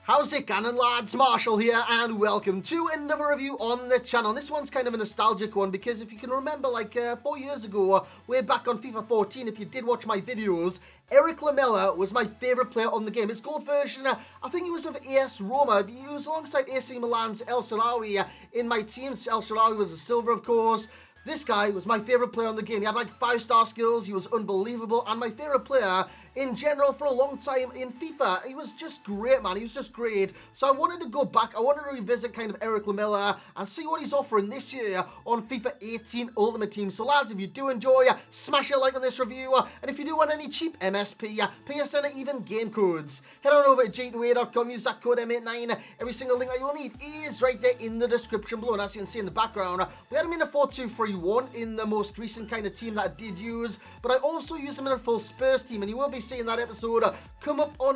How's it going, lads? Marshall here, and welcome to another review on the channel. This one's kind of a nostalgic one because if you can remember, like 4 years ago, way back on FIFA 14, if you did watch my videos, Lamela was my favourite player on the game. His gold version, I think he was of AS Roma. He was alongside AC Milan's El Shaarawy in my team. El Shaarawy was a silver, of course. This guy was my favourite player on the game. He had like 5-star skills, he was unbelievable, and my favourite player in general for a long time in FIFA. He was just great, man. He was just great. So I wanted to go back, I wanted to revisit kind of Lamela and see what he's offering this year on FIFA 18 Ultimate Team. So lads, if you do enjoy, smash a like on this review, and if you do want any cheap MSP, pay us any even game codes, head on over to g2a.com, use that code M89. Every single link that you will need is right there in the description below, and as you can see in the background, we had him in a 4-2-3-1 in the most recent kind of team that I did use, but I also used him in a full Spurs team, and you will be seeing that episode come up on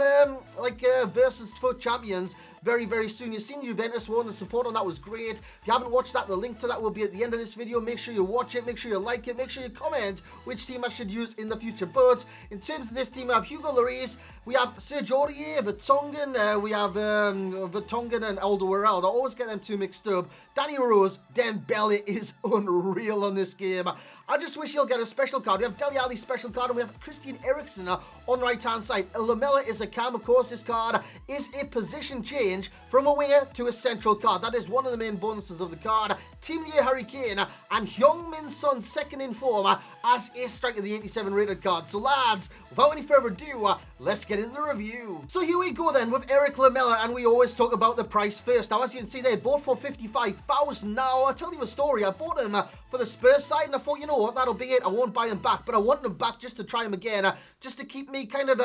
versus FUT Champions very soon. You've seen Juventus won, the support on that was great. If you haven't watched that, the link to that will be at the end of this video. Make sure you watch it, make sure you like it, make sure you comment which team I should use in the future. But in terms of this team, we have Hugo Lloris, we have Sergio Aurier, Vertonghen, we have Vertonghen and Alderweireld. I always get them two mixed up. Danny Rose, Dembele is unreal on this game. I just wish he'll get a special card. We have Dele Alli special card, and we have Christian Eriksen on right hand side. Lamela is a cam. Of course, this card is a position change from a winger to a central card. That is one of the main bonuses of the card. Team of the Year Harry Kane and Heung-min Son second in form as a striker, the 87 rated card. So lads, without any further ado, let's get into the review. So here we go then with Lamela, and we always talk about the price first. Now as you can see, they're both for 55,000. Now I'll tell you a story. I bought him for the Spurs side, and I thought, you know what, that'll be it. I won't buy him back, but I want him back just to try him again, just to keep me kind of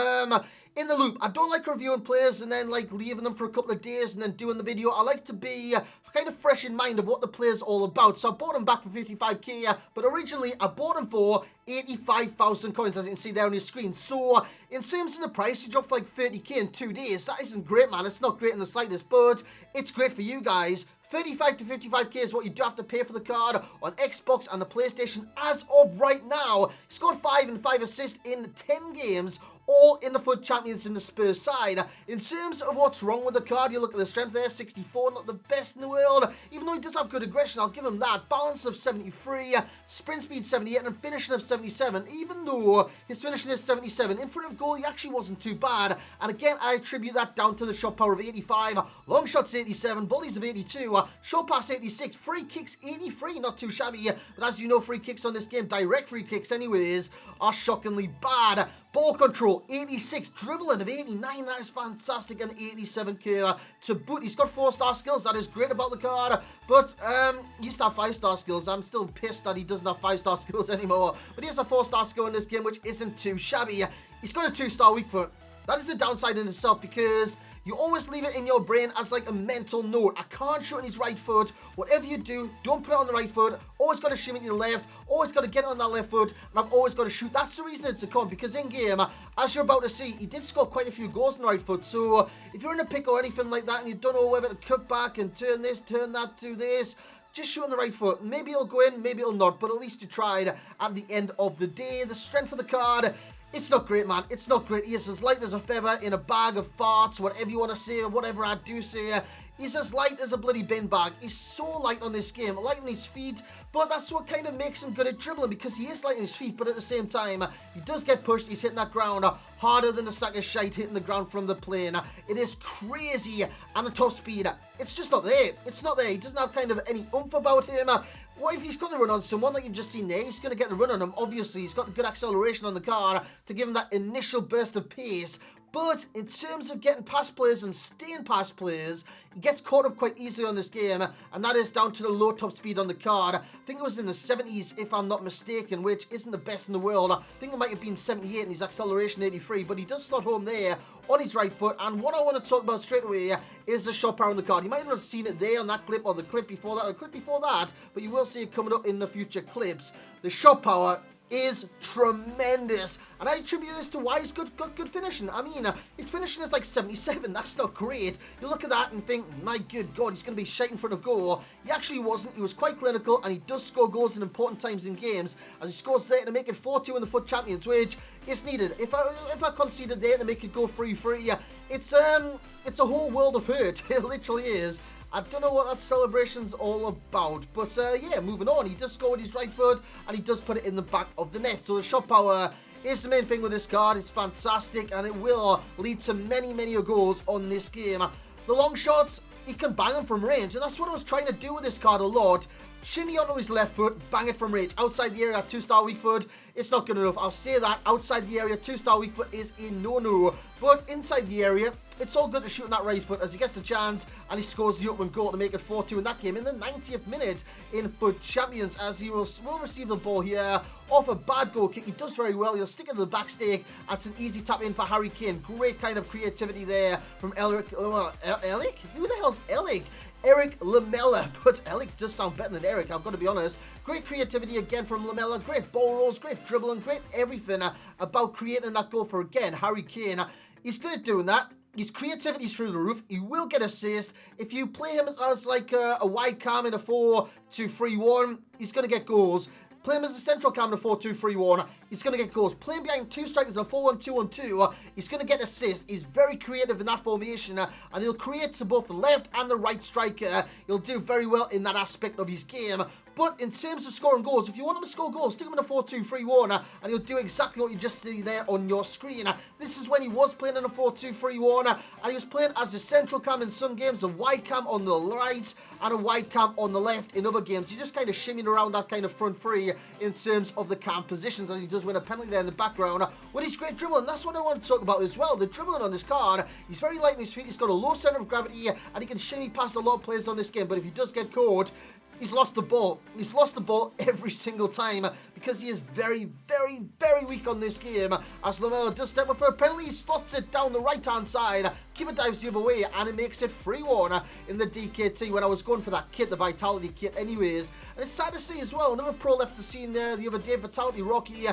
in the loop. I don't like reviewing players and then like leaving them for a couple of days and then doing the video. I like to be kind of fresh in mind of what the player's all about. So I bought him back for 55k, but originally I bought him for 85,000 coins, as you can see there on your screen. So in terms of the price, he dropped like 30k in 2 days. That isn't great, man. It's not great in the slightest, but it's great for you guys. 35 to 55k is what you do have to pay for the card on Xbox and the PlayStation as of right now. He scored 5 and 5 assists in 10 games, all in the FUT Champions in the Spurs side. In terms of what's wrong with the card, you look at the strength there, 64, not the best in the world. Even though he does have good aggression, I'll give him that. Balance of 73, sprint speed 78, and finishing of 77. Even though his finishing is 77, in front of goal, he actually wasn't too bad. And again, I attribute that down to the shot power of 85, long shots 87, volleys of 82, short pass 86, free kicks 83, not too shabby. But as you know, free kicks on this game, direct free kicks anyways, are shockingly bad. Ball control 86, dribbling of 89, that is fantastic, and 87k to boot. He's got 4-star skills, that is great about the card, but he used to have 5-star skills. I'm still pissed that he doesn't have 5-star skills anymore, but he has a 4-star skill in this game, which isn't too shabby. He's got a 2-star weak foot. That is the downside in itself, because you always leave it in your brain as like a mental note. I can't shoot on his right foot. Whatever you do, don't put it on the right foot. Always got to shimmy to the left. Always got to get on that left foot. And I've always got to shoot. That's the reason it's a con, because in game, as you're about to see, he did score quite a few goals on the right foot. So if you're in a pick or anything like that and you don't know whether to cut back and turn this, turn that, do this, just shoot on the right foot. Maybe it'll go in, maybe it'll not, but at least you tried at the end of the day. The strength of the card, it's not great, man. It's not great. He is as light as a feather in a bag of farts, whatever you want to say, whatever I do say. He's as light as a bloody bin bag. He's so light on this game, light on his feet, but that's what kind of makes him good at dribbling, because he is light on his feet, but at the same time, he does get pushed. He's hitting that ground harder than a sack of shite hitting the ground from the plane. It is crazy, and the top speed, it's just not there. It's not there. He doesn't have kind of any oomph about him. What if he's going to run on someone like you've just seen there? He's going to get the run on him. Obviously, he's got the good acceleration on the car to give him that initial burst of pace. But in terms of getting past players and staying past players, he gets caught up quite easily on this game, and that is down to the low top speed on the card. I think it was in the 70s, if I'm not mistaken, which isn't the best in the world. I think it might have been 78 and his acceleration 83, but he does slot home there on his right foot. And what I want to talk about straight away is the shot power on the card. You might not have seen it there on that clip, or the clip before that, or the clip before that, but you will see it coming up in the future clips. The shot power is tremendous, and I attribute this to why he's got good finishing. I mean, his finishing is like 77. That's not great. You look at that and think, my good God, he's going to be shite in front of goal. He actually wasn't. He was quite clinical, and he does score goals in important times in games, as he scores there to make it 4-2 in the FUT Champions, which is needed. If I conceded there to make it go 3-3, it's a whole world of hurt. It literally is. I don't know what that celebration's all about, but yeah, moving on. He does score with his right foot, and he does put it in the back of the net. So the shot power is the main thing with this card. It's fantastic, and it will lead to many, many goals on this game. The long shots, he can bang them from range, and that's what I was trying to do with this card a lot. Shimmy onto his left foot, bang it from range. Outside the area, 2-star weak foot, it's not good enough. I'll say that. Outside the area, 2-star weak foot is a no-no. But inside the area, it's all good to shoot in that right foot as he gets a chance and he scores the open goal to make it 4-2 in that game in the 90th minute in FUT Champions, as he will receive the ball here off a bad goal kick. He does very well. He'll stick it to the back stake. That's an easy tap in for Harry Kane. Great kind of creativity there from Eric. Elic? Who the hell's Elic? Eric Lamela, but Elic does sound better than Eric, I've got to be honest. Great creativity again from Lamela, great ball rolls, great dribbling, great everything about creating that goal for, again, Harry Kane. He's good at doing that. His creativity's through the roof. He will get assist. If you play him as like a wide cam in a 4-2-3-1, he's going to get goals. Play him as a central cam in a 4-2-3-1, he's going to get goals. Play him behind two strikers in a 4-1-2-1-2, he's going to get assists. He's very creative in that formation, and he'll create to both the left and the right striker. He'll do very well in that aspect of his game. But in terms of scoring goals, if you want him to score goals, stick him in a 4-2-3-1, and he'll do exactly what you just see there on your screen. This is when he was playing in a 4-2-3-1, and he was playing as a central cam in some games, a wide cam on the right, and a wide cam on the left in other games. He just kind of shimmying around that kind of front three in terms of the cam positions, as he does win a penalty there in the background with his great dribbling. That's what I want to talk about as well. The dribbling on this card, he's very light on his feet, he's got a low center of gravity, and he can shimmy past a lot of players on this game. But if he does get caught, he's lost the ball. He's lost the ball every single time because he is very, very, very weak on this game. As Lamela does step up for a penalty, he slots it down the right-hand side. Keeper dives the other way, and it makes it 3-1 in the DKT when I was going for that kit, the Vitality kit anyways. And it's sad to see as well, another pro left the scene there the other day, Vitality Rocky.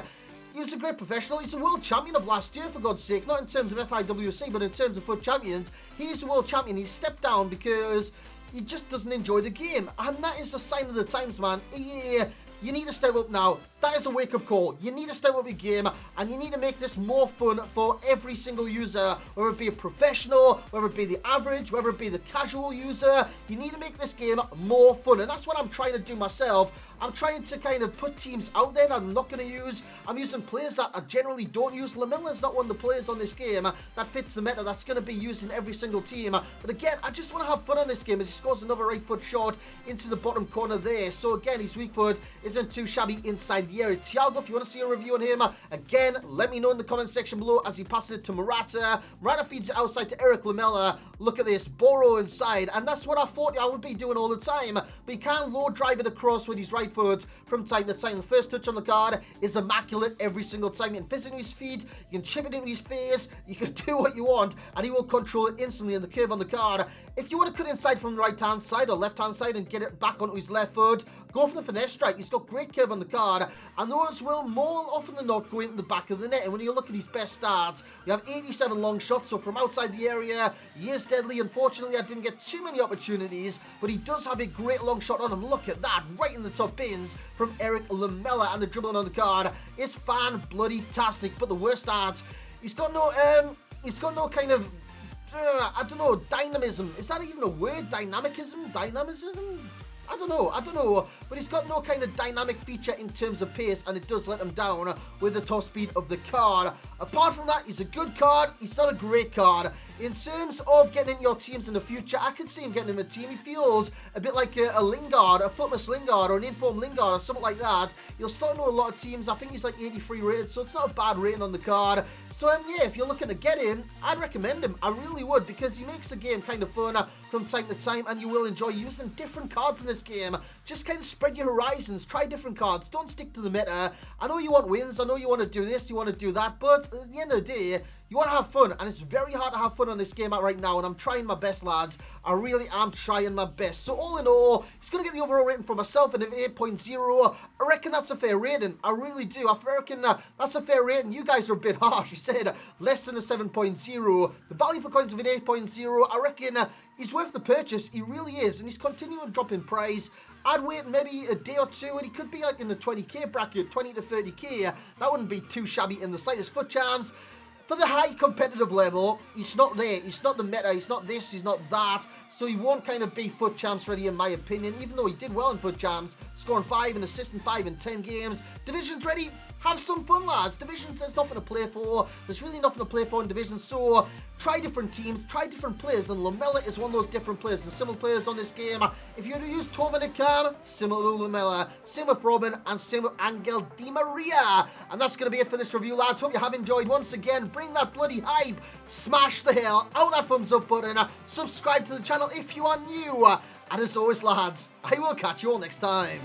He was a great professional. He's a world champion of last year, for God's sake. Not in terms of FIWC, but in terms of FUT Champions. He's a world champion. He's stepped down because he just doesn't enjoy the game, and that is a sign of the times, man. Yeah, you need to step up now. That is a wake-up call. You need to step up your game, and you need to make this more fun for every single user, whether it be a professional, whether it be the average, whether it be the casual user. You need to make this game more fun, and that's what I'm trying to do myself. I'm trying to kind of put teams out there that I'm not going to use. I'm using players that I generally don't use. Lamela's not one of the players on this game that fits the meta that's going to be used in every single team. But again, I just want to have fun on this game as he scores another right foot shot into the bottom corner there. So again, his weak foot isn't too shabby inside the area. Thiago, if you want to see a review on him, again, let me know in the comment section below as he passes it to Morata. Morata feeds it outside to Eric Lamela. Look at this, Boro inside, and that's what I thought I would be doing all the time. But he can low drive it across with his right foot from time to time. The first touch on the card is immaculate every single time. You can fizz into his feet, you can chip it into his face, you can do what you want, and he will control it instantly in the curve on the card. If you want to cut inside from the right-hand side or left-hand side and get it back onto his left foot, go for the finesse strike. He's got great curve on the card, and those will more often than not go into the back of the net. And when you look at his best stats, we have 87 long shots, so from outside the area, he is deadly. Unfortunately, I didn't get too many opportunities, but he does have a great long shot on him. Look at that, right in the top bins from Eric Lamela, and the dribbling on the card is fan-bloody-tastic. But the worst stats, he's got no kind of, I don't know, dynamism. Is that even a word? Dynamicism? I don't know, but he's got no kind of dynamic feature in terms of pace, and it does let him down with the top speed of the card. Apart from that, he's a good card. He's not a great card. In terms of getting in your teams in the future, I could see him getting in a team. He feels a bit like a Lingard, a footless Lingard, or an informed Lingard, or something like that. He'll start into a lot of teams. I think he's like 83 rated, so it's not a bad rating on the card. So yeah, if you're looking to get him, I'd recommend him. I really would, because he makes the game kind of fun from time to time, and you will enjoy using different cards in this game. Just kind of spread your horizons, try different cards, don't stick to the meta. I know you want wins, I know you want to do this, you want to do that, but at the end of the day, you want to have fun, and it's very hard to have fun on this game right now, and I'm trying my best, lads. I really am trying my best. So all in all, he's going to get the overall rating for myself at an 8.0. I reckon that's a fair rating. I really do. I reckon that's a fair rating. You guys are a bit harsh. He said less than a 7.0. The value for coins of an 8.0. I reckon he's worth the purchase. He really is, and he's continuing to drop in price. I'd wait maybe a day or two, and he could be like in the 20k bracket, 20 to 30k. That wouldn't be too shabby in the slightest. FUT Champs, For the high competitive level, he's not there. He's not the meta. He's not this. He's not that. So he won't kind of be FUT Champs ready, in my opinion, even though he did well in FUT Champs, scoring 5 and assisting 5 in 10 games. Divisions ready? Have some fun, lads. Divisions, there's nothing to play for. There's really nothing to play for in Divisions. So try different teams, try different players, and Lamela is one of those different players. And similar players on this game. If you were to use Tobu and Cam, similar to Lamela, same with Robin, and same with Angel Di Maria. And that's going to be it for this review, lads. Hope you have enjoyed. Once again, bring that bloody hype. Smash the hell out of that thumbs up button. Subscribe to the channel if you are new. And as always, lads, I will catch you all next time.